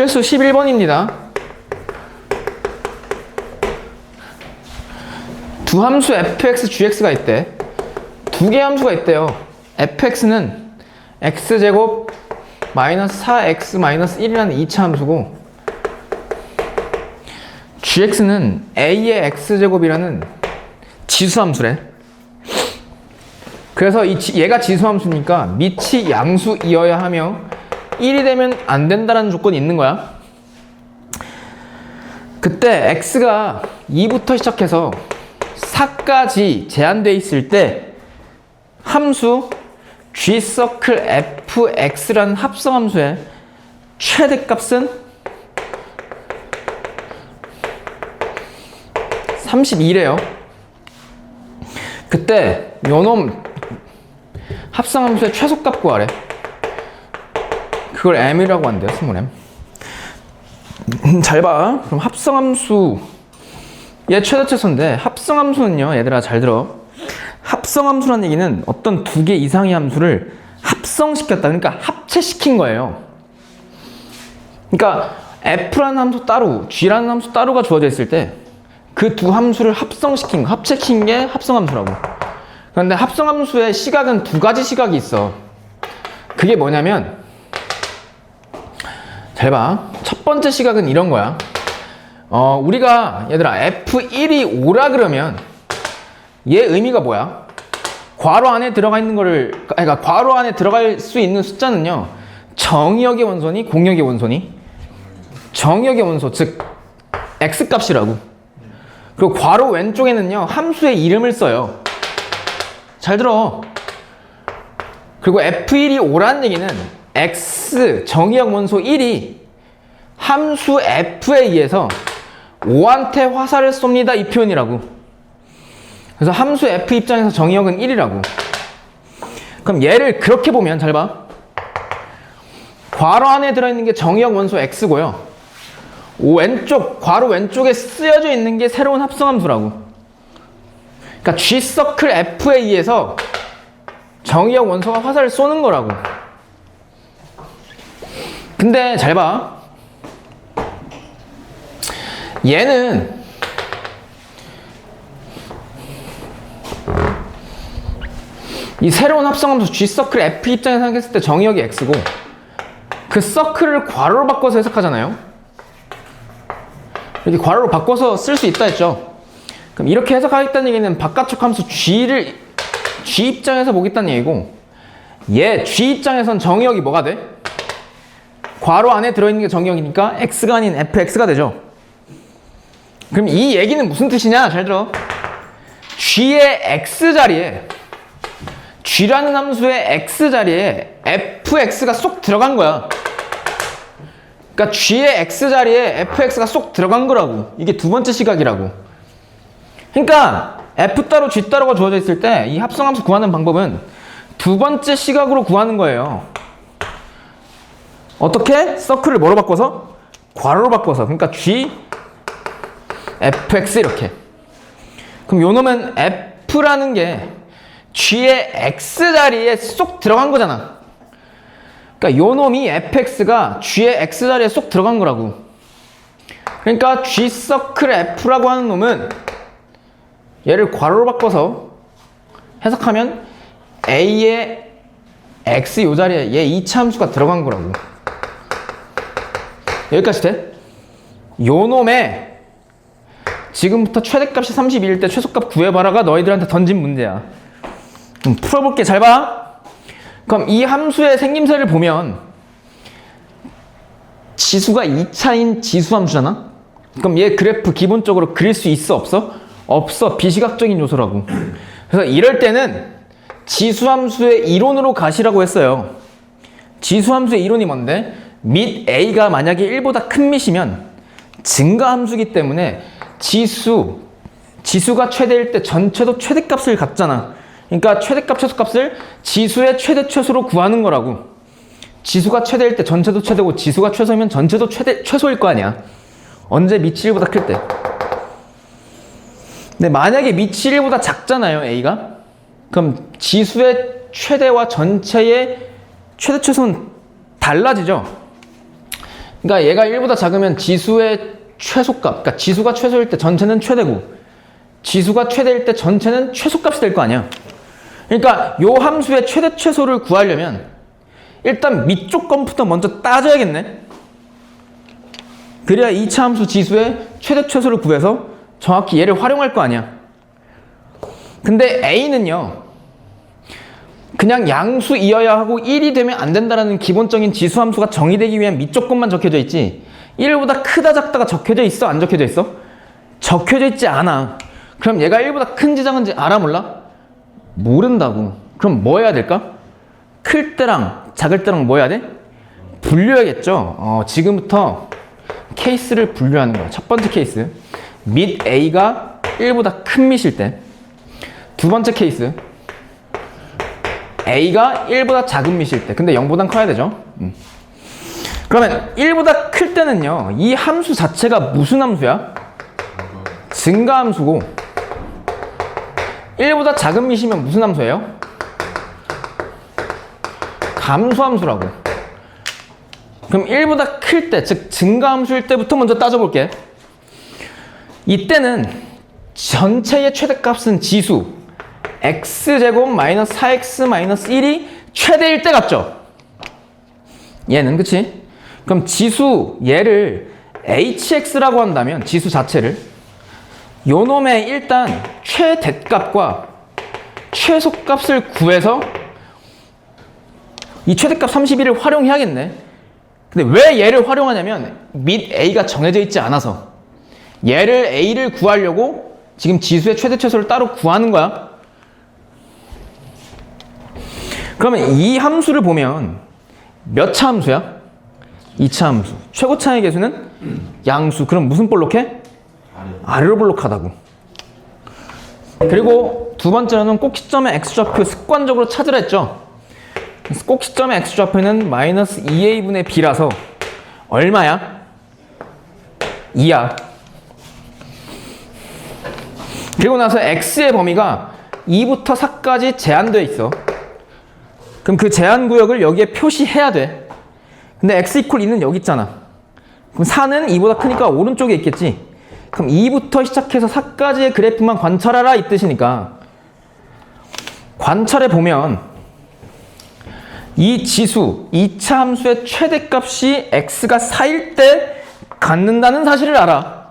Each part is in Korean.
실수 11번입니다. 두 함수 fx, gx가 있대. 두 개의 함수가 있대요. fx는 x제곱 마이너스 4x 마이너스 1이라는 2차 함수고, gx는 a의 x제곱이라는 지수함수래. 그래서 얘가 지수함수니까 밑이 양수이어야 하며 1이 되면 안 된다는 조건이 있는 거야. 그때 x가 2부터 시작해서 4까지 제한되어 있을 때 함수 g서클 fx라는 합성함수의 최대값은 32래요. 그때 요놈 합성함수의 최소값 구하래. 그걸 m이라고 한대요. 스몰 m. 잘 봐. 그럼 합성함수 얘 최대 최소인데, 합성함수는요, 얘들아 잘 들어. 합성함수라는 얘기는 어떤 두 개 이상의 함수를 합성시켰다. 그러니까 합체시킨 거예요. 그러니까 f라는 함수 따로, g라는 함수 따로가 주어져 있을 때 그 두 함수를 합성시킨 거, 합체시킨 게 합성함수라고. 그런데 합성함수의 시각은 두 가지 시각이 있어. 그게 뭐냐면, 잘 봐. 첫 번째 시각은 이런 거야. 우리가 얘들아 F1이 5라 그러면 얘 의미가 뭐야? 괄호 안에 들어가 있는 거를, 그러니까 괄호 안에 들어갈 수 있는 숫자는요, 정의역의 원소니 공역의 원소니? 정의역의 원소, 즉 x값이라고. 그리고 괄호 왼쪽에는요 함수의 이름을 써요. 잘 들어. 그리고 F1이 5라는 얘기는 x 정의역 원소 1이 함수 f에 의해서 5한테 화살을 쏩니다, 이 표현이라고. 그래서 함수 f 입장에서 정의역은 1이라고. 그럼 얘를 그렇게 보면, 잘 봐. 괄호 안에 들어있는 게 정의역 원소 x고요. 왼쪽, 괄호 왼쪽에 쓰여져 있는 게 새로운 합성함수라고. 그러니까 g서클 f에 의해서 정의역 원소가 화살을 쏘는 거라고. 근데 잘 봐. 얘는 이 새로운 합성함수 g서클 f 입장에서 생각했을 때 정의역이 x고, 그 서클을 괄호로 바꿔서 해석하잖아요. 이렇게 괄호로 바꿔서 쓸 수 있다 했죠. 그럼 이렇게 해석하겠다는 얘기는 바깥쪽 함수 g를 g 입장에서 보겠다는 얘기고, 얘 g 입장에선 정의역이 뭐가 돼? 괄호 안에 들어있는 게 정의역이니까 x가 아닌 fx가 되죠. 그럼 이 얘기는 무슨 뜻이냐? 잘 들어. g의 x자리에, g라는 함수의 x자리에 fx가 쏙 들어간 거야. 그러니까 g의 x자리에 fx가 쏙 들어간 거라고. 이게 두 번째 시각이라고. 그러니까 f 따로 g 따로가 주어져 있을 때 이 합성함수 구하는 방법은 두 번째 시각으로 구하는 거예요. 어떻게? 서클을 뭐로 바꿔서? 괄호로 바꿔서. 그러니까 g fx 이렇게. 그럼 요 놈은 f라는 게 g의 x자리에 쏙 들어간 거잖아. 그러니까 요 놈이 fx가 g의 x자리에 쏙 들어간 거라고. 그러니까 g서클 f라고 하는 놈은 얘를 괄호로 바꿔서 해석하면 a의 x 요 자리에 얘 2차 함수가 들어간 거라고. 여기까지 돼? 요 놈의 지금부터 최대값이 32일 때 최소값 구해봐라가 너희들한테 던진 문제야. 풀어볼게. 잘 봐. 그럼 이 함수의 생김새를 보면 지수가 2차인 지수함수잖아? 그럼 얘 그래프 기본적으로 그릴 수 있어? 없어? 없어. 비시각적인 요소라고. 그래서 이럴 때는 지수함수의 이론으로 가시라고 했어요. 지수함수의 이론이 뭔데? 밑 a가 만약에 1보다 큰 밑이면 증가함수기 때문에 지수가 최대일 때 전체도 최대값을 갖잖아. 그러니까 최대값, 최소값을 지수의 최대, 최소로 구하는 거라고. 지수가 최대일 때 전체도 최대고, 지수가 최소면 전체도 최소일 거 아니야. 언제 밑이 1보다 클 때. 근데 만약에 밑이 1보다 작잖아요, a가. 그럼 지수의 최대와 전체의 최대, 최소는 달라지죠. 그러니까 얘가 1보다 작으면 지수의 최소값, 그러니까 지수가 최소일 때 전체는 최대고 지수가 최대일 때 전체는 최소값이 될 거 아니야. 그러니까 요 함수의 최대 최소를 구하려면 일단 밑쪽 것부터 먼저 따져야겠네. 그래야 2차 함수 지수의 최대 최소를 구해서 정확히 얘를 활용할 거 아니야. 근데 A는요, 그냥 양수이어야 하고 1이 되면 안 된다라는 기본적인 지수 함수가 정의되기 위한 밑쪽 것만 적혀져 있지 1보다 크다 작다가 적혀져 있어? 안 적혀져 있어? 적혀져 있지 않아. 그럼 얘가 1보다 큰지 작은지 알아 몰라? 모른다고. 그럼 뭐 해야 될까? 클 때랑 작을 때랑 뭐 해야 돼? 분류해야겠죠. 지금부터 케이스를 분류하는 거야. 첫 번째 케이스, 밑 A가 1보다 큰 밑일 때. 두 번째 케이스, A가 1보다 작은 밑일 때. 근데 0보단 커야 되죠. 그러면 1보다 클 때는요, 이 함수 자체가 무슨 함수야? 증가함수고, 1보다 작은 밑이면 무슨 함수예요? 감소함수라고. 그럼 1보다 클 때, 즉 증가함수일 때부터 먼저 따져볼게. 이때는 전체의 최대값은 지수 x제곱 마이너스 4x 마이너스 1이 최대일 때 같죠? 얘는, 그치? 그럼 지수 얘를 hx라고 한다면 지수 자체를 요 놈의 일단 최대값과 최소값을 구해서 이 최대값 31을 활용해야겠네. 근데 왜 얘를 활용하냐면 밑 a가 정해져 있지 않아서 얘를 a를 구하려고 지금 지수의 최대 최소를 따로 구하는 거야. 그러면 이 함수를 보면 몇 차 함수야? 2차 함수. 최고차의 개수는 양수. 그럼 무슨 볼록해? 아래로 볼록하다고. 그리고 두 번째로는 꼭 시점의 x좌표 습관적으로 찾으라 했죠. 그래서 꼭 시점의 x좌표는 마이너스 2a분의 b라서 얼마야? 2야. 그리고 나서 x의 범위가 2부터 4까지 제한되어 있어. 그럼 그 제한 구역을 여기에 표시해야 돼. 근데 x 이퀄 2는 여기 있잖아. 그럼 4는 2보다 크니까 오른쪽에 있겠지. 그럼 2부터 시작해서 4까지의 그래프만 관찰하라 이 뜻이니까 관찰해 보면 이 지수 2차 함수의 최대값이 x가 4일 때 갖는다는 사실을 알아.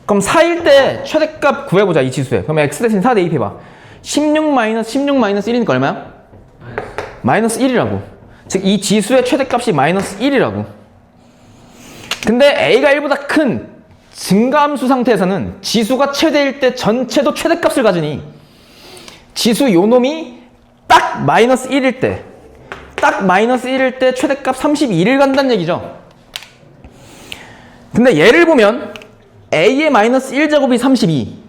그럼 4일 때 최대값 구해보자. 이 지수에. 그럼 x 대신 4 대입해봐. 16 마이너스 1이니까 얼마야? 마이너스 1이라고. 즉 이 지수의 최대값이 마이너스 1이라고. 근데 a가 1보다 큰 증가함수 상태에서는 지수가 최대일 때 전체도 최대값을 가지니 지수 요놈이 딱 마이너스 1일 때, 딱 마이너스 1일 때 최대값 32를 간다는 얘기죠. 근데 얘를 보면 a의 마이너스 1제곱이 32.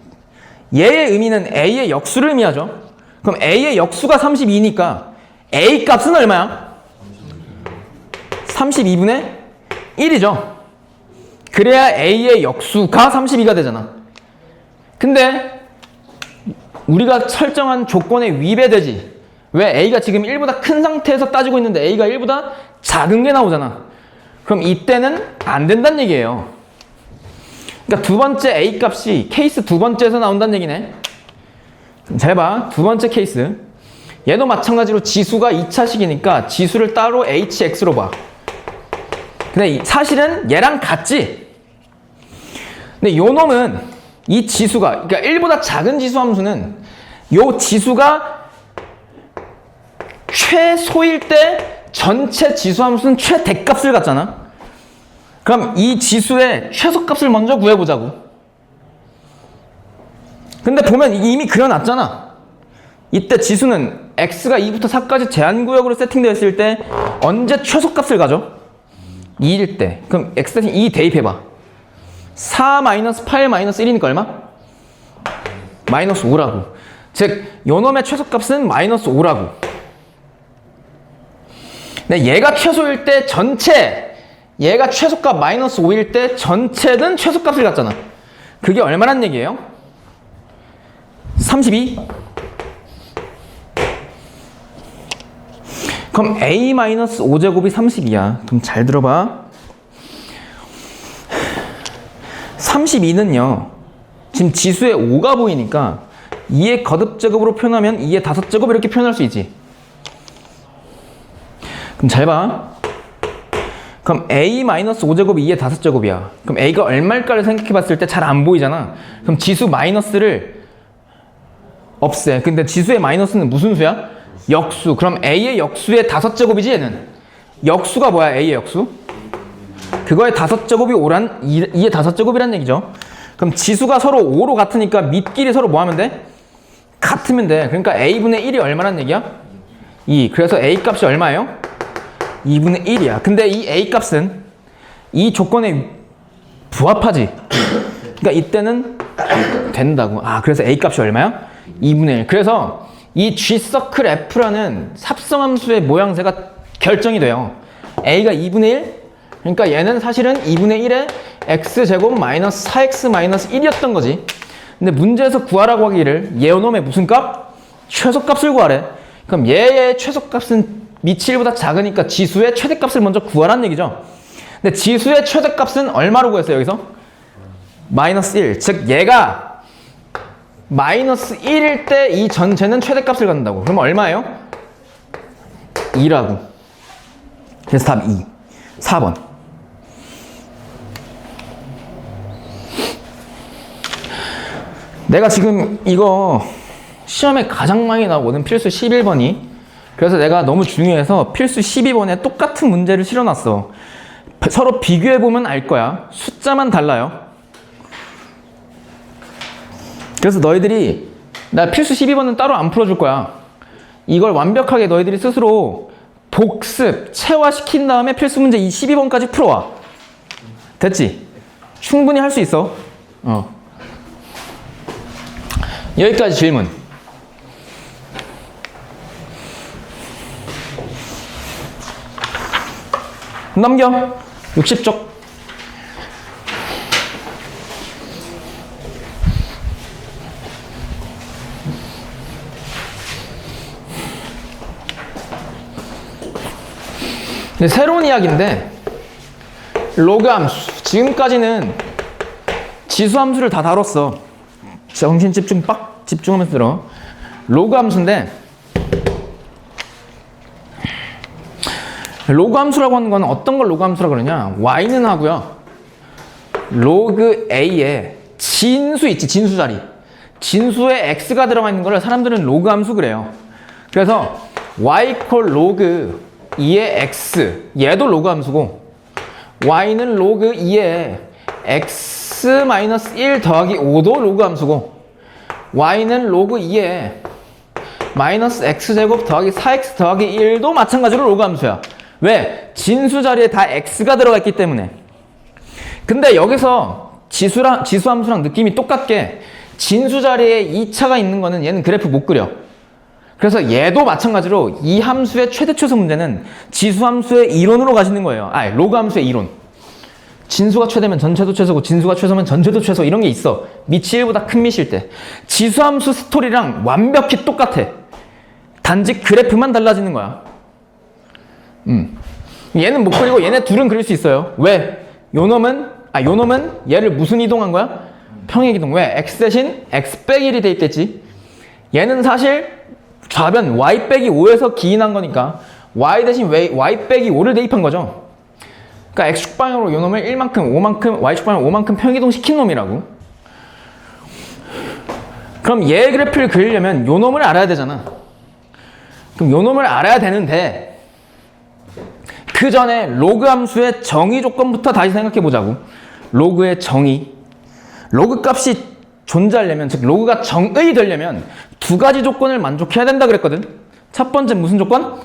얘의 의미는 a의 역수를 의미하죠. 그럼 a의 역수가 32니까 a 값은 얼마야? 32분의 1이죠. 그래야 a의 역수가 32가 되잖아. 근데 우리가 설정한 조건에 위배되지. 왜? a가 지금 1보다 큰 상태에서 따지고 있는데 a가 1보다 작은 게 나오잖아. 그럼 이때는 안 된다는 얘기예요. 그러니까 두 번째 a 값이 케이스 두 번째에서 나온다는 얘기네. 잘 봐. 두 번째 케이스. 얘도 마찬가지로 지수가 2차식이니까 지수를 따로 hx로 봐. 근데 사실은 얘랑 같지? 근데 요 놈은 이 지수가, 그러니까 1보다 작은 지수 함수는 요 지수가 최소일 때 전체 지수 함수는 최대값을 갖잖아. 그럼 이 지수의 최소값을 먼저 구해보자고. 근데 보면 이미 그려놨잖아. 이때 지수는 x가 2부터 4까지 제한구역으로 세팅되어 있을 때 언제 최소값을 가져? 2일 때. 그럼 x 대신 2 대입해봐. 4 마이너스 8 마이너스 1이니까 얼마? 마이너스 5라고. 즉 요놈의 최소값은 마이너스 5라고. 근데 얘가 최소일 때 전체, 얘가 최소값 마이너스 5일 때 전체는 최소값을 갖잖아. 그게 얼마란 얘기예요? 32? 그럼 a-5제곱이 32야. 그럼 잘 들어봐. 32는요. 지금 지수에 5가 보이니까 2의 거듭제곱으로 표현하면 2의 5제곱 이렇게 표현할 수 있지. 그럼 잘 봐. 그럼 a-5제곱이 2의 5제곱이야. 그럼 a가 얼마일까를 생각해 봤을 때 잘 안 보이잖아. 그럼 지수 마이너스를 없애. 근데 지수의 마이너스는 무슨 수야? 역수. 그럼 a의 역수의 5제곱이지 얘는. 역수가 뭐야? a의 역수? 그거의 5제곱이 2의 5제곱이란 얘기죠. 그럼 지수가 서로 5로 같으니까 밑끼리 서로 뭐 하면 돼? 같으면 돼. 그러니까 a분의 1이 얼마란 얘기야? 2. 그래서 a 값이 얼마예요? 2분의 1이야. 근데 이 a 값은 이 조건에 부합하지. 그러니까 이때는 된다고. 아, 그래서 a 값이 얼마야? 2분의 1. 그래서 이 G서클 F라는 삽성함수의 모양새가 결정이 돼요. a가 2분의 1? 그러니까 얘는 사실은 2분의 1에 x제곱 마이너스 4x 마이너스 1이었던 거지. 근데 문제에서 구하라고 하기를 얘놈의 무슨 값? 최소값을 구하래. 그럼 얘의 최소값은 밑이 1보다 작으니까 지수의 최대값을 먼저 구하라는 얘기죠. 근데 지수의 최대값은 얼마로 구했어요 여기서? 마이너스 1. 즉 얘가 마이너스 1일 때 이 전체는 최대값을 갖는다고. 그럼 얼마예요? 2라고. 그래서 답 2. 4번. 내가 지금 이거 시험에 가장 많이 나오거든. 필수 11번이. 그래서 내가 너무 중요해서 필수 12번에 똑같은 문제를 실어놨어. 서로 비교해보면 알 거야. 숫자만 달라요. 그래서 너희들이 나 필수 12번은 따로 안 풀어줄 거야. 이걸 완벽하게 너희들이 스스로 복습, 체화시킨 다음에 필수 문제 이 12번까지 풀어와. 됐지? 충분히 할 수 있어. 여기까지 질문. 넘겨. 60쪽. 네, 새로운 이야기인데 로그 함수. 지금까지는 지수 함수를 다 다뤘어. 정신 집중 빡 집중하면서 들어. 로그 함수인데 로그 함수라고 하는 건 어떤 걸 로그 함수라고 그러냐? y는 하고요. 로그 a에 진수 있지, 진수 자리. 진수에 x가 들어가 있는 걸 사람들은 로그 함수 그래요. 그래서 y 콜 로그 2의 x, 얘도 로그 함수고 y는 로그 2의 x 마이너스 1 더하기 5도 로그 함수고 y는 로그 2의 마이너스 x제곱 더하기 4x 더하기 1도 마찬가지로 로그 함수야. 왜? 진수 자리에 다 x가 들어가 있기 때문에. 근데 여기서 지수 함수랑 느낌이 똑같게 진수 자리에 2차가 있는 거는 얘는 그래프 못 그려. 그래서 얘도 마찬가지로 이 함수의 최대 최소 문제는 지수 함수의 이론으로 가시는 거예요. 로그 함수의 이론. 진수가 최대면 전체도 최소고 진수가 최소면 전체도 최소 이런 게 있어. 밑이 1보다 큰 밑일 때. 지수 함수 스토리랑 완벽히 똑같아. 단지 그래프만 달라지는 거야. 얘는 못 그리고 얘네 둘은 그릴 수 있어요. 왜? 요놈은 얘를 무슨 이동한 거야? 평행 이동. 왜? x 대신 x 빼기 1이 돼 있댔지. 얘는 사실 좌변 y 빼기 5에서 기인한 거니까 y 대신 y 빼기 5를 대입한 거죠. 그러니까 x축방향으로 요놈을 1만큼 5만큼 y축방향으로 5만큼 평이동 시킨 놈이라고. 그럼 얘 그래프를 그리려면 요놈을 알아야 되잖아. 그럼 요놈을 알아야 되는데 그 전에 로그 함수의 정의 조건부터 다시 생각해 보자고. 로그의 정의. 로그 값이 존재하려면, 즉 로그가 정의 되려면 두 가지 조건을 만족해야 된다 그랬거든. 첫 번째 무슨 조건?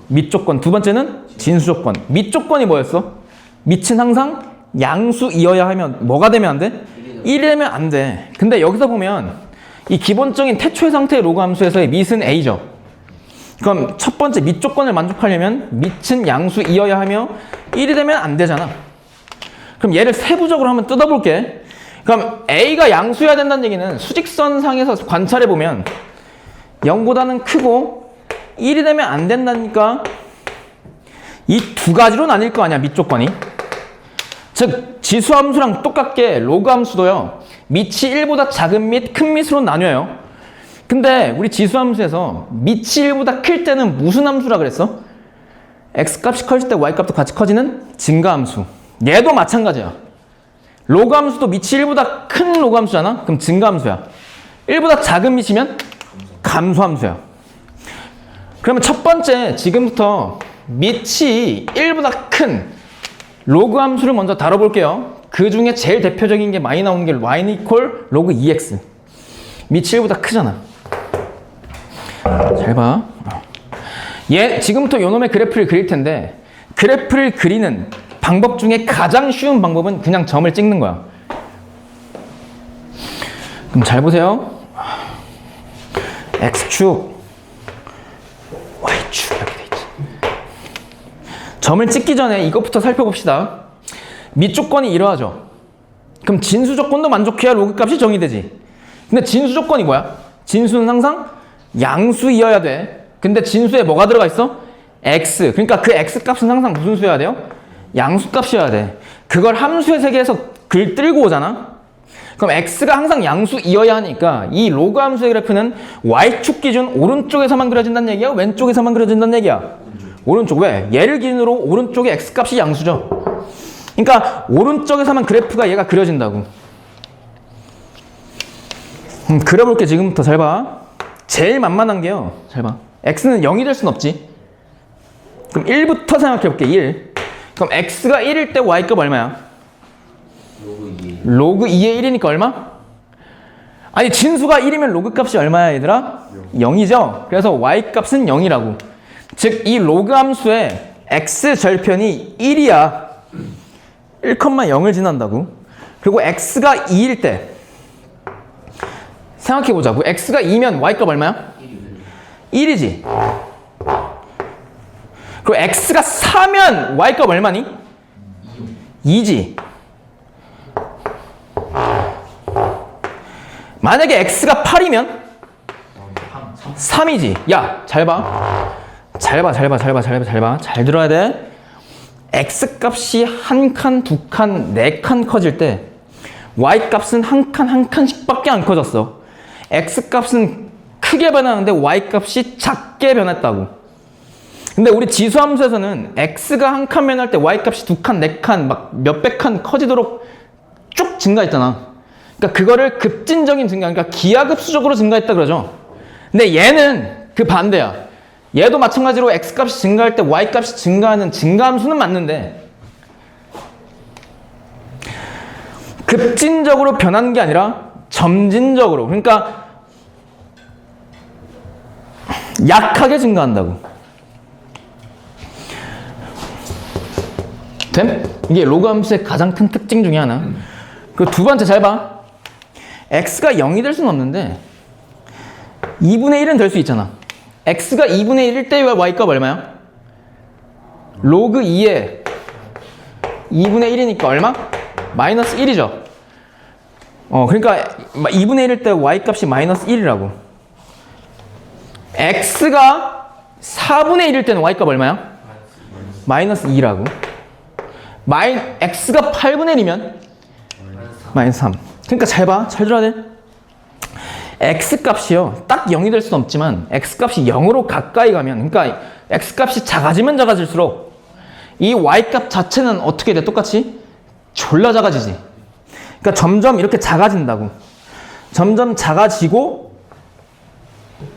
밑 조건. 두 번째는 진수 조건. 밑 조건이 뭐였어? 밑은 항상 양수이어야 하면 뭐가 되면 안 돼? 1이 되면 안 돼. 근데 여기서 보면 이 기본적인 태초의 상태의 로그 함수에서의 밑은 a죠. 그럼 첫 번째 밑 조건을 만족하려면 밑은 양수이어야 하며 1이 되면 안 되잖아. 그럼 얘를 세부적으로 한번 뜯어볼게. 그럼 a가 양수여야 된다는 얘기는 수직선상에서 관찰해보면 0보다는 크고 1이 되면 안 된다니까 이 두 가지로 나뉠 거 아니야, 밑 조건이. 즉 지수함수랑 똑같게 로그함수도요. 밑이 1보다 작은 밑, 큰 밑으로 나뉘어요. 근데 우리 지수함수에서 밑이 1보다 클 때는 무슨 함수라 그랬어? x값이 커질 때 y값도 같이 커지는 증가함수. 얘도 마찬가지야. 로그함수도 밑이 1보다 큰 로그함수잖아? 그럼 증가함수야. 1보다 작은 밑이면 감소함수야. 그러면 첫 번째 지금부터 밑이 1보다 큰 로그함수를 먼저 다뤄볼게요. 그 중에 제일 대표적인 게 많이 나오는 게 y는 equal 로그 2x. 밑이 1보다 크잖아. 잘 봐. 얘 지금부터 요놈의 그래프를 그릴 텐데 그래프를 그리는 방법 중에 가장 쉬운 방법은 그냥 점을 찍는 거야. 그럼 잘 보세요. x축, y축 이렇게 돼 있지. 점을 찍기 전에 이것부터 살펴봅시다. 밑조건이 이러하죠. 그럼 진수 조건도 만족해야 로그 값이 정의되지. 근데 진수 조건이 뭐야? 진수는 항상 양수이어야 돼. 근데 진수에 뭐가 들어가 있어? x. 그러니까 그 x 값은 항상 무슨 수여야 돼요? 양수 값이어야 돼. 그걸 함수의 세계에서 글 들고 오잖아. 그럼 x가 항상 양수이어야 하니까 이 로그 함수의 그래프는 y축 기준 오른쪽에서만 그려진다는 얘기야? 왼쪽에서만 그려진다는 얘기야? 오른쪽. 왜? 얘를 기준으로 오른쪽에 x 값이 양수죠. 그러니까 오른쪽에서만 그래프가 얘가 그려진다고. 그려볼게. 지금부터 잘 봐. 제일 만만한 게요. 잘 봐. x는 0이 될 순 없지. 그럼 1부터 생각해볼게. 1. 그럼 x가 1일 때 y값 얼마야? 로그 2의 1이니까 얼마? 아니 진수가 1이면 로그 값이 얼마야 얘들아? 0이죠? 그래서 y값은 0이라고. 즉 이 로그 함수의 x 절편이 1이야. 1,0을 지난다고. 그리고 x가 2일 때 생각해보자고. x가 2면 y값 얼마야? 1이지. 그리고 x가 4면 y값 얼마니? 2지. 만약에 x가 8이면 3이지. 야, 잘 봐. 잘 들어야 돼. x 값이 한 칸, 두 칸, 네 칸 커질 때 y 값은 한 칸씩밖에 안 커졌어. x 값은 크게 변하는데 y 값이 작게 변했다고. 근데 우리 지수함수에서는 x가 한 칸 변할 때 y 값이 두 칸, 네 칸, 막 몇백 칸 커지도록 쭉 증가했잖아. 그러니까 그거를 급진적인 증가, 그러니까 기하급수적으로 증가했다 그러죠. 근데 얘는 그 반대야. 얘도 마찬가지로 x값이 증가할 때 y값이 증가하는 증가함수는 맞는데 급진적으로 변하는 게 아니라 점진적으로, 그러니까 약하게 증가한다고. 됨? 이게 로그 함수의 가장 큰 특징 중에 하나. 그 두 번째 잘 봐. x가 0이 될 수는 없는데 2분의 1은 될 수 있잖아. x가 2분의 1일 때 y값 얼마야? 로그 2에 2분의 1이니까 얼마? 마이너스 1이죠. 그러니까 2분의 1일 때 y값이 마이너스 1이라고. x가 4분의 1일 때는 y값 얼마야? 마이너스 2라고. x가 8분의 1이면 마이너스 3. 그러니까 잘 봐. 잘 들어야 돼. x값이요. 딱 0이 될 수는 없지만 x값이 0으로 가까이 가면, 그러니까 x값이 작아지면 작아질수록 이 y값 자체는 어떻게 돼? 똑같이 졸라 작아지지. 그러니까 점점 이렇게 작아진다고. 점점 작아지고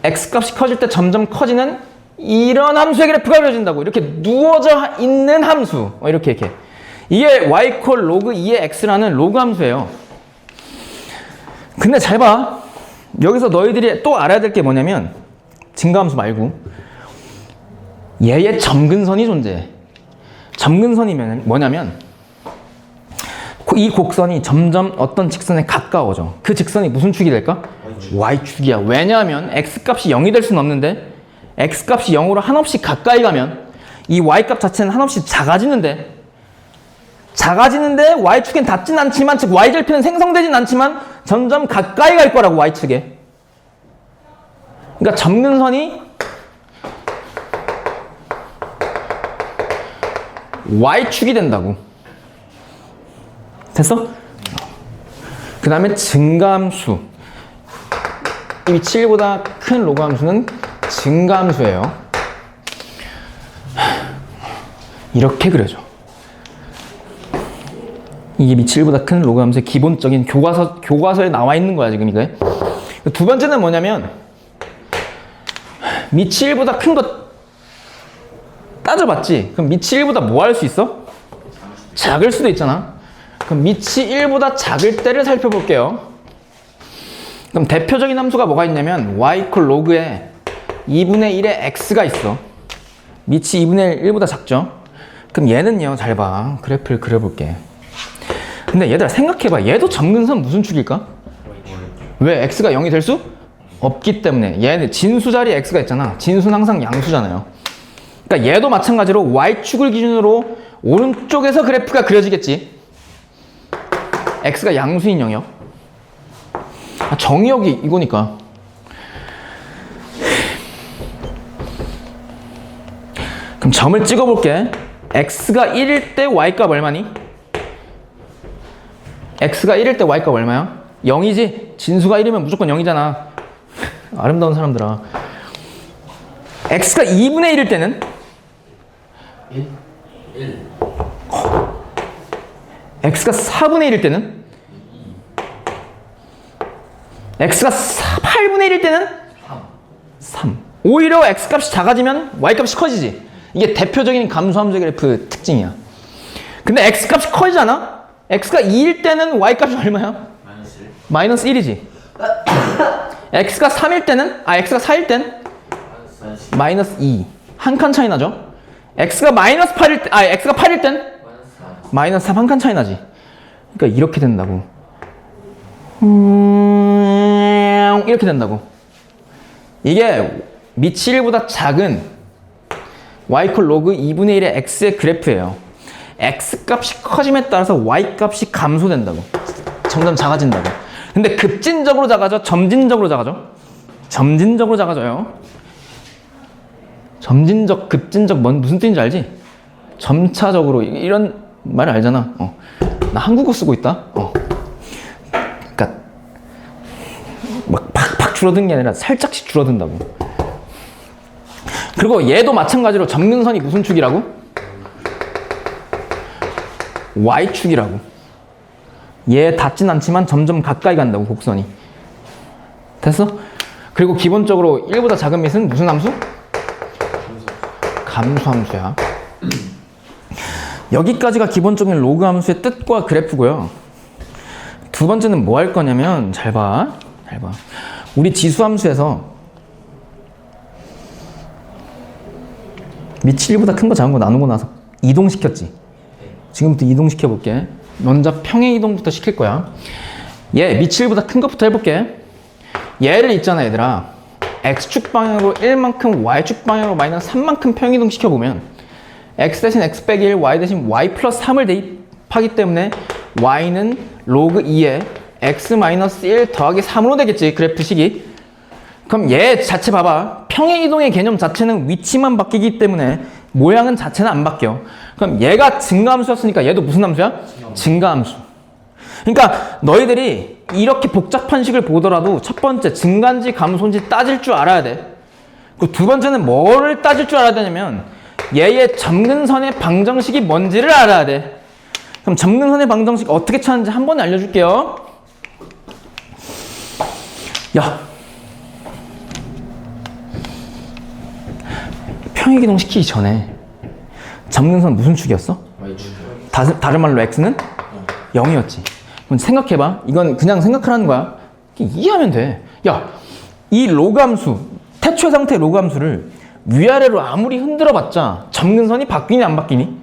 x값이 커질 때 점점 커지는 이런 함수의 그래프가 그려진다고. 이렇게 누워져 있는 함수. 이렇게. 이게 y 콜 로그 2의 x라는 로그 함수예요. 근데 잘 봐. 여기서 너희들이 또 알아야 될 게 뭐냐면 증가함수 말고 얘의 점근선이 존재해. 점근선이면 뭐냐면 이 곡선이 점점 어떤 직선에 가까워져. 그 직선이 무슨 축이 될까? y축이야. 왜냐하면 x값이 0이 될 수는 없는데 x값이 0으로 한없이 가까이 가면 이 y값 자체는 한없이 작아지는데 y축엔 닿진 않지만, 즉 y절편은 생성되진 않지만 점점 가까이 갈 거라고, y축에. 그러니까 점근선이 y축이 된다고. 됐어? 그 다음에 증가함수. 이 위치 1보다 큰 로그함수는 증가함수예요. 이렇게 그려줘. 이게 위치 1보다 큰 로그함수의 기본적인 교과서에 나와 있는 거야, 지금 이게. 두 번째는 뭐냐면, 위치 1보다 큰 거 따져봤지? 그럼 위치 1보다 뭐 할 수 있어? 작을 수도 있잖아. 그럼 위치 1보다 작을 때를 살펴볼게요. 그럼 대표적인 함수가 뭐가 있냐면 y 이퀄 로그에 2분의 1의 x가 있어. 위치 2분의 1보다 작죠? 그럼 얘는요, 잘 봐. 그래프를 그려볼게. 근데 얘들아 생각해봐. 얘도 점근선 무슨 축일까? 왜? x가 0이 될 수 없기 때문에. 얘는 진수 자리에 x가 있잖아. 진수는 항상 양수잖아요. 그러니까 얘도 마찬가지로 y축을 기준으로 오른쪽에서 그래프가 그려지겠지. x가 양수인 영역. 정의역이 이거니까. 그럼 점을 찍어볼게. x가 1일 때 y값 얼마니? x가 1일 때 y값 얼마야? 0이지? 진수가 1이면 무조건 0이잖아. 아름다운 사람들아. x가 2분의 1일 때는? 1. x가 4분의 1일 때는? x가 8분의 1일 때는? 3. 오히려 x값이 작아지면 y값이 커지지. 이게 대표적인 감소함수 그래프 특징이야. 근데 x값이 커지잖아? x가 2일 때는 y값이 얼마야? 마이너스 1이지. x가 3일 때는? x가 4일 때는? 마이너스 2. 한 칸 차이 나죠? x가 마이너스 8일 때, x가 8일 땐? 마이너스 3 한 칸 차이 나지. 그러니까 이렇게 된다고. 이렇게 된다고. 이게 위치 1보다 작은 y 이퀄 로그 2분의 1의 x의 그래프예요. x 값이 커짐에 따라서 y 값이 감소된다고. 점점 작아진다고. 근데 급진적으로 작아져? 점진적으로 작아져? 점진적으로 작아져요. 점진적, 급진적 무슨 뜻인지 알지? 점차적으로 이런 말 알잖아. 나 한국어 쓰고 있다. 그러니까 막 팍팍 줄어든 게 아니라 살짝씩 줄어든다고. 그리고 얘도 마찬가지로 점근선이 무슨 축이라고? y축이라고. 얘 닿진 않지만 점점 가까이 간다고, 곡선이. 됐어? 그리고 기본적으로 1보다 작은 밑은 무슨 함수? 감소함수야. 여기까지가 기본적인 로그 함수의 뜻과 그래프고요. 두 번째는 뭐 할 거냐면, 잘 봐. 우리 지수함수에서 위치 1보다 큰 거 작은 거 나누고 나서 이동시켰지. 지금부터 이동시켜 볼게. 먼저 평행 이동부터 시킬 거야. 얘 위치 1보다 큰 것부터 해볼게. 얘를 있잖아, 얘들아. x축 방향으로 1만큼 y축 방향으로 마이너스 3만큼 평행 이동 시켜보면 x 대신 x 빼기 1, y 대신 y 플러스 3을 대입하기 때문에 y는 로그 2에 x 마이너스 1 더하기 3으로 되겠지, 그래프식이. 그럼 얘 자체 봐봐. 평행 이동의 개념 자체는 위치만 바뀌기 때문에 모양은 자체는 안 바뀌어. 그럼 얘가 증가함수였으니까 얘도 무슨 함수야? 증가함수. 그러니까 너희들이 이렇게 복잡한 식을 보더라도 첫 번째 증가인지 감소인지 따질 줄 알아야 돼. 그 두 번째는 뭐를 따질 줄 알아야 되냐면 얘의 점근선의 방정식이 뭔지를 알아야 돼. 그럼 점근선의 방정식 어떻게 찾는지 한 번에 알려줄게요. 야, 평행이동 시키기 전에 점근선 무슨 축이었어? 다른 말로 x는 0이었지. 그럼 생각해봐. 이건 그냥 생각하라는 거야. 이해하면 돼. 야, 이 로그함수, 태초의 상태의 로그함수를 위아래로 아무리 흔들어봤자 점근선이 바뀌니 안 바뀌니?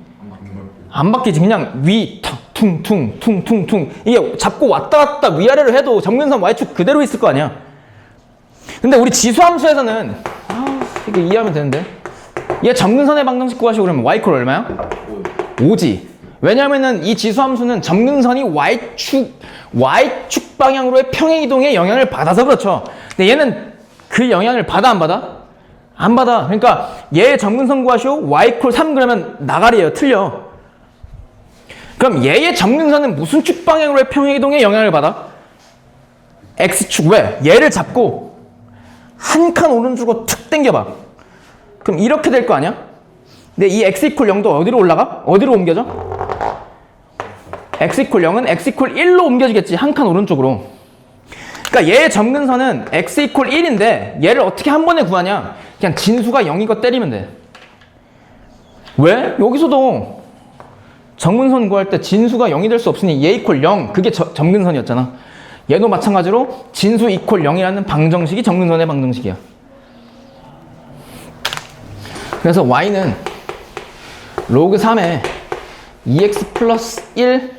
안 바뀌지. 그냥 위, 퉁퉁퉁퉁퉁 이게 잡고 왔다 갔다 위아래로 해도 점근선 y축 그대로 있을 거 아니야. 근데 우리 지수함수에서는 이거 이해하면 되는데, 얘 점근선의 방정식 구하시고 그러면 y 이퀄 얼마야? 5지. 왜냐면은 이 지수함수는 점근선이 y축 방향으로의 평행이동에 영향을 받아서 그렇죠. 근데 얘는 그 영향을 받아 안 받아? 안 받아. 그러니까 얘의 점근선 구하시오 y 이퀄 3 그러면 나가리예요. 틀려. 그럼 얘의 점근선은 무슨 축 방향으로의 평행이동에 영향을 받아? X축. 왜? 얘를 잡고 한 칸 오른쪽으로 툭 당겨봐. 그럼 이렇게 될 거 아니야? 근데 이 x 이퀄 0도 어디로 올라가? 어디로 옮겨져? x 이퀄 0은 x 이퀄 1로 옮겨지겠지. 한 칸 오른쪽으로. 그러니까 얘의 점근선은 x 이퀄 1인데 얘를 어떻게 한 번에 구하냐? 그냥 진수가 0이고 때리면 돼. 왜? 여기서도 점근선 구할 때 진수가 0이 될 수 없으니 얘 이퀄 0 그게 점근선이었잖아. 얘도 마찬가지로 진수 이퀄 0이라는 방정식이 점근선의 방정식이야. 그래서 y는 로그 3에 2x 플러스 1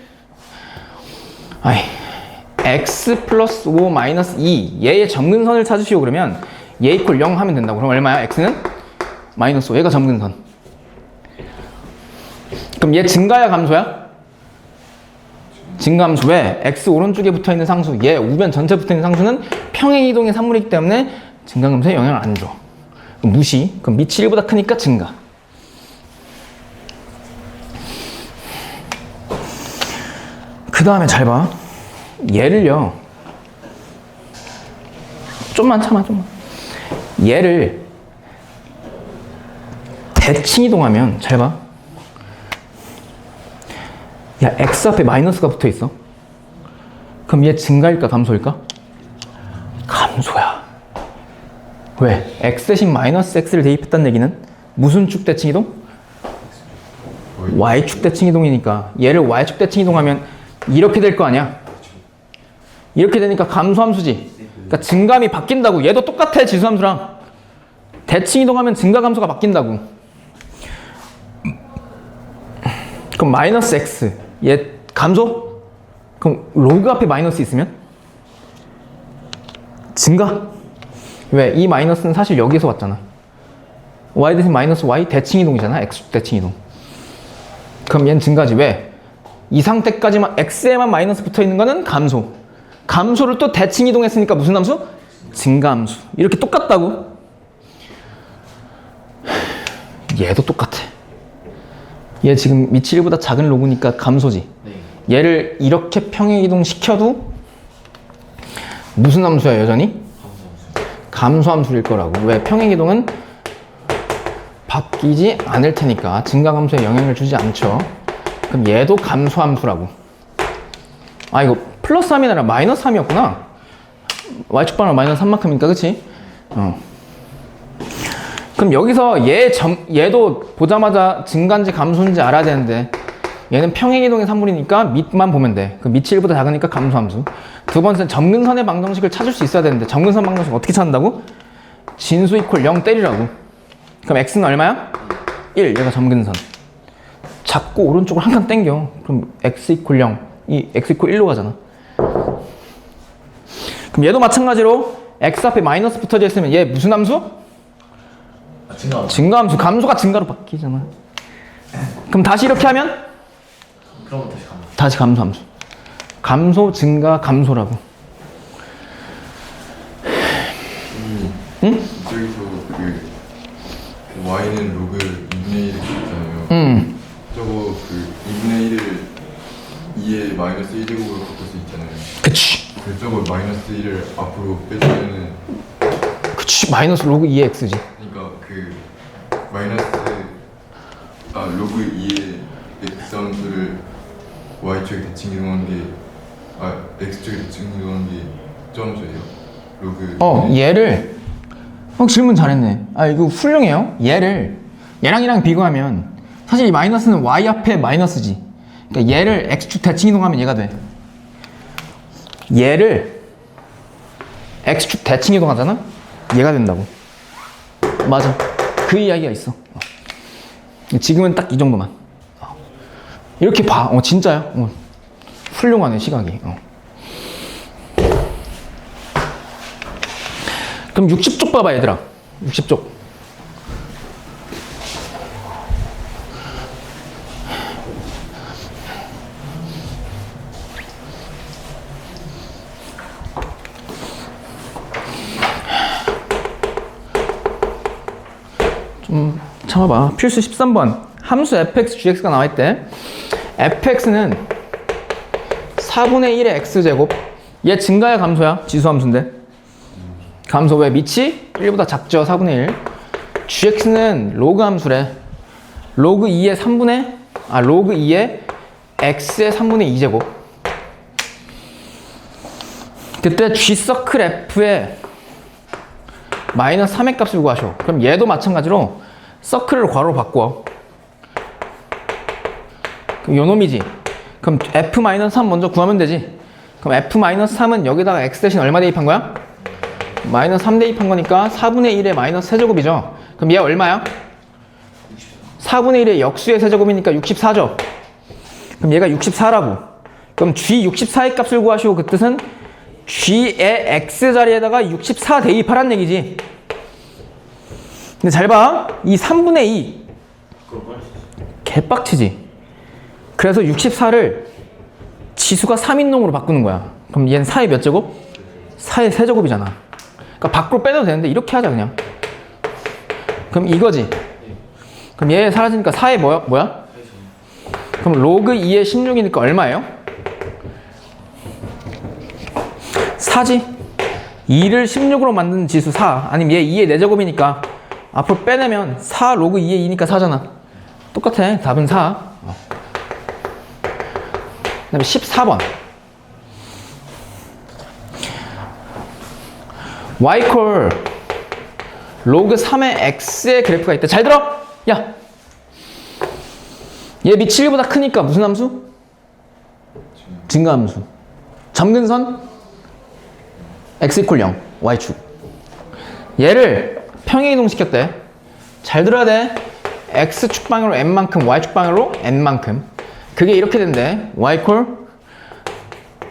x 플러스 5 마이너스 2 얘의 점근선을 찾으시오. 그러면 얘 이퀄 0 하면 된다고. 그럼 얼마야? x는 마이너스 5. 얘가 점근선. 그럼 얘 증가야 감소야? 증가함수. 왜? x 오른쪽에 붙어있는 상수, 얘 우변 전체 붙어있는 상수는 평행이동의 산물이기 때문에 증가함수에 영향을 안 줘. 그럼 무시. 그럼 밑이 1보다 크니까 증가. 그 다음에 잘 봐. 얘를요. 좀만 참아, 좀만. 얘를 대칭 이동하면 잘 봐. 야, x 앞에 마이너스가 붙어 있어. 그럼 얘 증가일까 감소일까? 감소야. 왜? x 대신 마이너스 x를 대입했다는 얘기는 무슨 축 대칭 이동? y축 대칭 이동이니까 얘를 y축 대칭 이동하면 이렇게 될 거 아니야? 이렇게 되니까 감소함수지. 그러니까 증감이 바뀐다고. 얘도 똑같아, 지수함수랑. 대칭 이동하면 증가 감소가 바뀐다고. 그럼 마이너스 x 얘 감소? 그럼 로그 앞에 마이너스 있으면? 증가? 왜? 이 마이너스는 사실 여기서 왔잖아. y 대신 마이너스 y 대칭 이동이잖아. x 대칭 이동. 그럼 얘는 증가지. 왜? 이 상태까지만 x에만 마이너스 붙어 있는 거는 감소. 감소를 또 대칭 이동했으니까 무슨 함수? 증가함수. 이렇게 똑같다고. 얘도 똑같아. 얘 지금 밑이 1보다 작은 로그니까 감소지. 네. 얘를 이렇게 평행이동 시켜도 무슨 함수야 여전히? 감소함수일 거라고. 왜? 평행이동은 바뀌지 않을 테니까 증가감소에 영향을 주지 않죠. 그럼 얘도 감소함수라고. 아 이거 플러스 3이 아니라 마이너스 3이었구나. y축 방향 마이너스 3만큼이니까 그치? 그럼 여기서 얘도 보자마자 증가인지 감소인지 알아야 되는데 얘는 평행이동의 산물이니까 밑만 보면 돼. 그럼 밑이 1보다 작으니까 감소함수. 두 번째는 점근선의 방정식을 찾을 수 있어야 되는데 점근선 방정식 어떻게 찾는다고? 진수 이퀄 0 때리라고. 그럼 x는 얼마야? 1. 얘가 점근선. 잡고 오른쪽으로 한 칸 당겨. 그럼 x 이퀄 0. 이 x 이퀄 1로 가잖아. 그럼 얘도 마찬가지로 x 앞에 마이너스 붙어져 있으면 얘 무슨 함수? 증가함수. 감소가 증가로 바뀌잖아. 그럼 다시 이렇게 하면? 그럼 다시 감소함수. 감소, 증가, 감소라고. 응? 저기서 그 y는 로그 2분의 1을 있잖아요. 저거 그 2분의 1을 2의 마이너스 1제곱으로 바꿀 수 있잖아요. 그치. 그래서 저거 마이너스 1을 앞으로 빼주면은 그치. 마이너스 로그 2의 x지. 그러니까 그 마이너스 로그 2의 x 함수를 y축에 대칭 이동한 게 x축에 대칭 이동한 게 점수예요. 로그 얘를 질문 잘했네. 이거 훌륭해요. 얘랑 얘랑 비교하면 사실 이 마이너스는 y 앞에 마이너스지. 그러니까 얘를 x축 대칭 이동하면 얘가 돼. 얘를 x축 대칭 이동하잖아? 얘가 된다고. 맞아. 그 이야기가 있어. 지금은 딱 이 정도만. 이렇게 봐. 진짜야. 훌륭하네, 시각이. 그럼 60쪽 봐봐, 얘들아. 60쪽. 좀 참아봐. 필수 13번. 함수 fx, gx가 나와있대. fx는 4분의 1의 x제곱. 얘 증가야 감소야? 지수함수인데. 감소 왜? 밑이 1보다 작죠? 4분의 1. gx는 로그 함수래. 로그 2의 로그 2의 x의 3분의 2제곱. 그때 g서클 f의 마이너스 3의 값을 구하셔. 그럼 얘도 마찬가지로 서클을 괄호로 바꿔. 그럼 요놈이지. 그럼 f-3 먼저 구하면 되지. 그럼 f-3은 여기다가 x 대신 얼마 대입한 거야? 마이너스 3 대입한 거니까 4분의 1의 마이너스 세제곱이죠. 그럼 얘 얼마야? 4분의 1의 역수의 세제곱이니까 64죠. 그럼 얘가 64라고. 그럼 g 64의 값을 구하시오. 그 뜻은 g의 x 자리에다가 64 대입하란 얘기지. 근데 잘 봐. 이 3분의 2 개빡치지. 그래서 64를 지수가 3인동으로 바꾸는 거야. 그럼 얘는 4의 몇 제곱? 4의 세제곱이잖아. 그러니까 밖으로 빼도 되는데 이렇게 하자 그냥. 그럼 이거지. 그럼 얘 사라지니까 4의 뭐야? 그럼 로그 2의 16이니까 얼마예요? 4지. 2를 16으로 만든 지수 4. 아니면 얘 2의 4제곱이니까 앞으로 빼내면 4 로그 2의 2니까 4잖아. 똑같아. 답은 4. 그 다음에 14번. y 콜 로그 3의 x의 그래프가 있다. 잘 들어! 야! 얘 밑이 1보다 크니까 무슨 함수? 증가함수. 점근선? x 이퀄 0, y축. 얘를 평행이동시켰대. 잘 들어야 돼. x축 방향으로 n만큼, y축 방향으로 n만큼. 그게 이렇게 된대. y 콜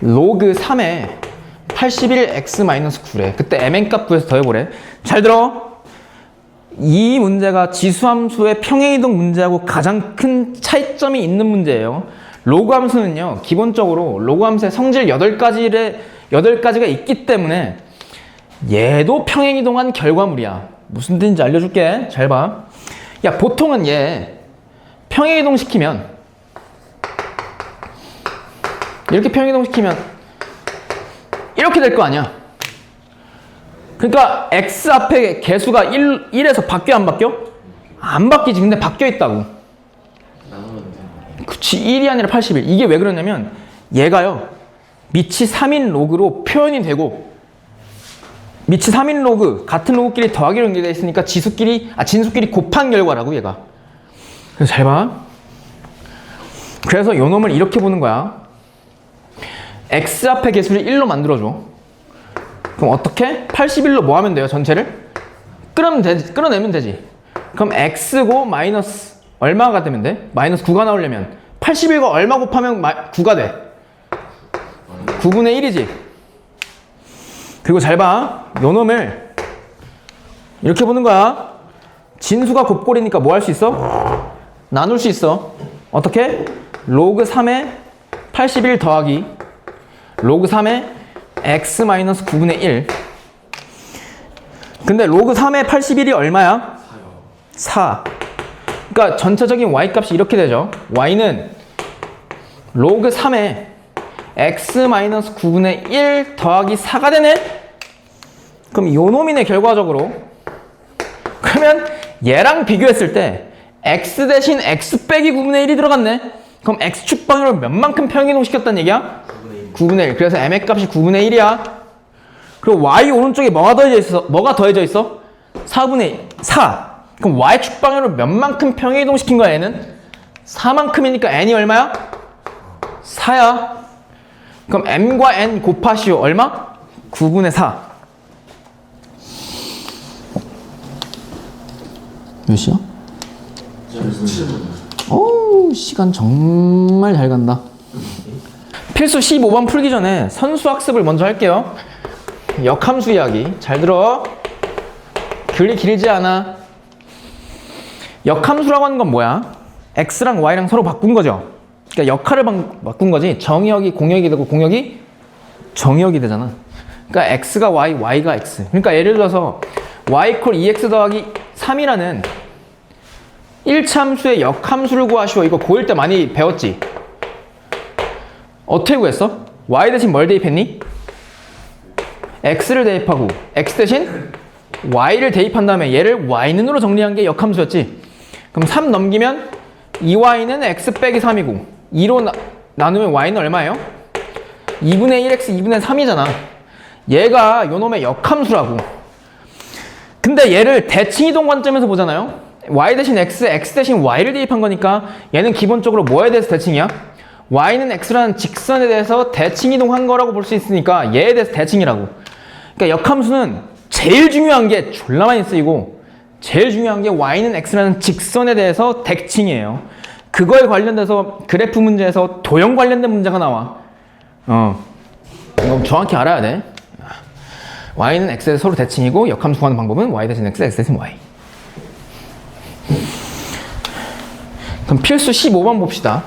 로그 3에 81x-9래. 그때 mn 값 구해서 더해보래. 잘 들어. 이 문제가 지수함수의 평행이동 문제하고 가장 큰 차이점이 있는 문제예요. 로그 함수는요, 기본적으로 로그 함수의 성질 8가지가 있기 때문에 얘도 평행이동한 결과물이야. 무슨 뜻인지 알려줄게. 잘 봐. 야, 보통은 얘 평행이동 시키면 이렇게 평행이동 시키면 이렇게 될 거 아니야. 그러니까 x 앞에 개수가 1에서 바뀌어 안 바뀌어? 안 바뀌지. 근데 바뀌어 있다고. 그치. 1이 아니라 81. 이게 왜 그러냐면 얘가요, 밑이 3인 로그로 표현이 되고 밑이 3인 로그, 같은 로그끼리 더하기로 연결되어 있으니까 진수끼리 곱한 결과라고 얘가. 그래서 잘 봐. 그래서 요 놈을 이렇게 보는 거야. x 앞에 개수를 1로 만들어줘. 그럼 어떻게? 81로 뭐 하면 돼요? 전체를? 끌어내면 되지. 그럼 x고 마이너스 얼마가 되면 돼? 마이너스 9가 나오려면 81과 얼마 곱하면 9가 돼? 9분의 1이지. 그리고 잘 봐. 요 놈을 이렇게 보는 거야. 진수가 곱골이니까 뭐 할 수 있어? 나눌 수 있어. 어떻게? 로그 3에 81 더하기 로그 3에 x-9분의 1. 근데 로그 3의 81이 얼마야? 4. 그러니까 전체적인 y 값이 이렇게 되죠. y는 로그 3에 x-9분의 1 더하기 4가 되네? 그럼 요 놈이네, 결과적으로. 그러면 얘랑 비교했을 때 x 대신 x 빼기 9분의 1이 들어갔네? 그럼 x축 방향으로 몇만큼 평행이동 시켰다는 얘기야? 9분의 1. 그래서 m의 값이 9분의 1이야. 그리고 y 오른쪽에 뭐가 더해져 있어? 4분의 4. 그럼 y축 방향으로 몇만큼 평행이동 시킨 거야, 얘는? 4만큼이니까 n이 얼마야? 4야. 그럼 m과 n 곱하시오. 얼마? 9분의 4. 몇 시야? 어우, 시간 정말 잘 간다. 필수 15번 풀기 전에 선수 학습을 먼저 할게요. 역함수 이야기. 잘 들어. 글이 길지 않아. 역함수라고 하는 건 뭐야? x랑 y랑 서로 바꾼 거죠. 그러니까 역할을 바꾼 거지. 정의역이 공역이 되고 공역이 정의역이 되잖아. 그러니까 x가 y, y가 x. 그러니까 예를 들어서 y 콜 2x 더하기 3이라는 1차 함수의 역함수를 구하시오. 이거 고1 때 많이 배웠지? 어떻게 구했어? y 대신 뭘 대입했니? x를 대입하고 x 대신 y를 대입한 다음에 얘를 y는으로 정리한 게 역함수였지. 그럼 3 넘기면 2y는 x 빼기 3이고 2로 나누면 y는 얼마예요? 2분의 1x 2분의 3이잖아. 얘가 요놈의 역함수라고. 근데 얘를 대칭이동 관점에서 보잖아요. y 대신 x, x 대신 y를 대입한 거니까 얘는 기본적으로 뭐에 대해서 대칭이야? y는 x라는 직선에 대해서 대칭이동한 거라고 볼 수 있으니까 얘에 대해서 대칭이라고. 그러니까 역함수는 제일 중요한 게 졸라 많이 쓰이고 제일 중요한 게 y는 x라는 직선에 대해서 대칭이에요. 그거에 관련돼서 그래프 문제에서 도형 관련된 문제가 나와. 이거 정확히 알아야 돼. y는 x에서 서로 대칭이고 역함수 구하는 방법은 y 대신 x, x 대신 y. 그럼 필수 15번 봅시다.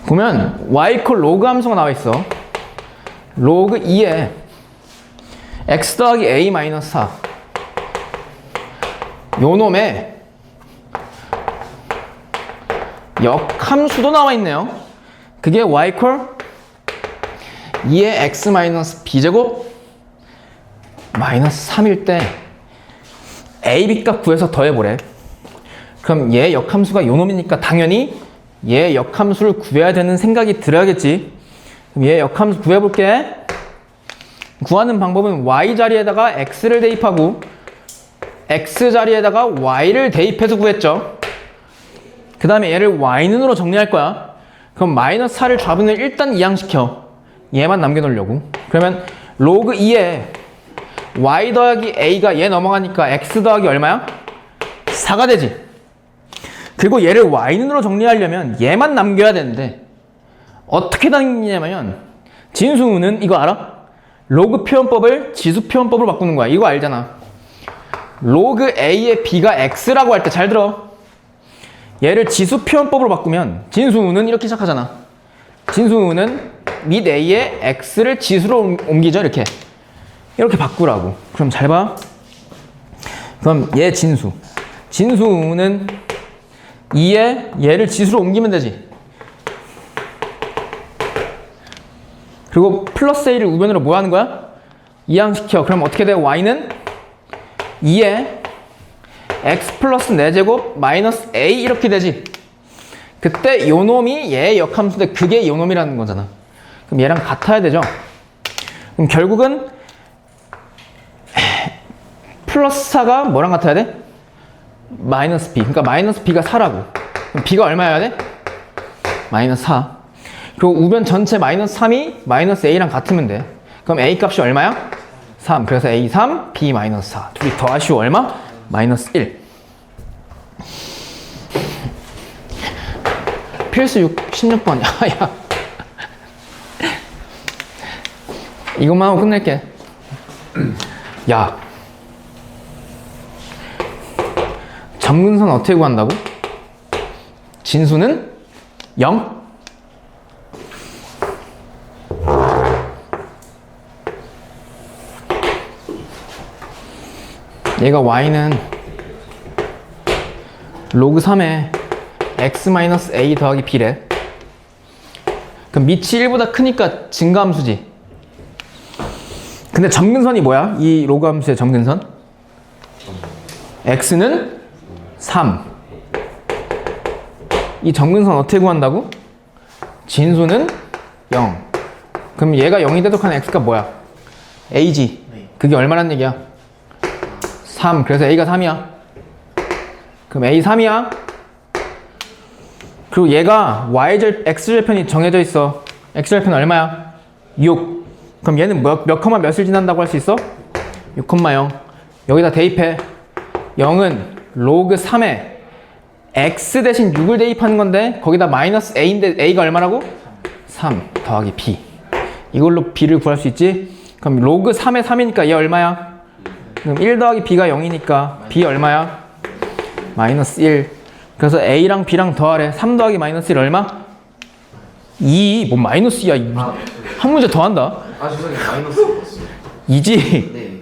보면 y 콜 로그 함수가 나와 있어. 로그 2에 x 더하기 a 마이너스 4 요놈의 역함수도 나와 있네요. 그게 y 콜 2의 x 마이너스 b제곱 마이너스 3일 때 a, b 값 구해서 더해보래. 그럼 얘 역함수가 요놈이니까 당연히 얘 역함수를 구해야 되는 생각이 들어야겠지. 그럼 얘 역함수 구해볼게. 구하는 방법은 y 자리에다가 x를 대입하고 x 자리에다가 y를 대입해서 구했죠. 그 다음에 얘를 y는으로 정리할 거야. 그럼 마이너스 4를 좌분을 일단 이항시켜. 얘만 남겨놓으려고. 그러면 로그 2에 y 더하기 a가 얘 넘어가니까 x 더하기 얼마야? 4가 되지. 그리고 얘를 y는으로 정리하려면 얘만 남겨야 되는데 어떻게 남기냐면 진수는 이거 알아? 로그 표현법을 지수 표현법으로 바꾸는 거야. 이거 알잖아. 로그 a의 b가 x라고 할 때 잘 들어. 얘를 지수 표현법으로 바꾸면 진수는 이렇게 시작하잖아. 진수는 및 a의 x를 지수로 옮기죠. 이렇게 바꾸라고. 그럼 잘 봐. 그럼 얘 진수. 진수는 2에 얘를 지수로 옮기면 되지. 그리고 플러스 a를 우변으로 뭐 하는 거야? 이항시켜. 그럼 어떻게 돼? y는 2에 x 플러스 4제곱 마이너스 a 이렇게 되지. 그때 요 놈이 얘의 역함수인데 그게 요 놈이라는 거잖아. 그럼 얘랑 같아야 되죠. 그럼 결국은 플러스 4가 뭐랑 같아야 돼? 마이너스 b. 그러니까 마이너스 b가 4라고. 그럼 b가 얼마여야 돼? 마이너스 4. 그리고 우변 전체 마이너스 3이 마이너스 a랑 같으면 돼. 그럼 a 값이 얼마야? 3. 그래서 a 3, b 마이너스 4. 둘이 더 아쉬워. 얼마? 마이너스 1. 필수 16번. 야. 이것만 하고 끝낼게. 야. 점근선 어떻게 구한다고? 진수는 0. 얘가 y는 로그 3에 x-a 더하기 b래. 그럼 밑이 1보다 크니까 증가함수지. 근데 점근선이 뭐야? 이 로그 함수의 점근선? x는 3. 이 점근선 어떻게 구한다고? 진수는 0. 그럼 얘가 0이 되도록 하는 x가 뭐야? a지. 그게 얼마란 얘기야? 3. 그래서 a가 3이야. 그럼 a 3이야. 그리고 얘가 x절편이 정해져 있어. x절편 얼마야? 6. 그럼 얘는 몇 컴마 몇을 지난다고 할 수 있어? 6,0. 여기다 대입해. 0은 로그 3에 x 대신 6을 대입하는 건데 거기다 마이너스 a인데 a가 얼마라고? 3 더하기 b. 이걸로 b를 구할 수 있지? 그럼 로그 3에 3이니까 얘 얼마야? 그럼 1 더하기 b가 0이니까 b 얼마야? 마이너스 1. 그래서 a랑 b랑 더하래. 3 더하기 마이너스 1 얼마? 2. 뭐 마이너스 2야. 한 문제 더한다. 아 죄송해요. 마이너스 2지? 네.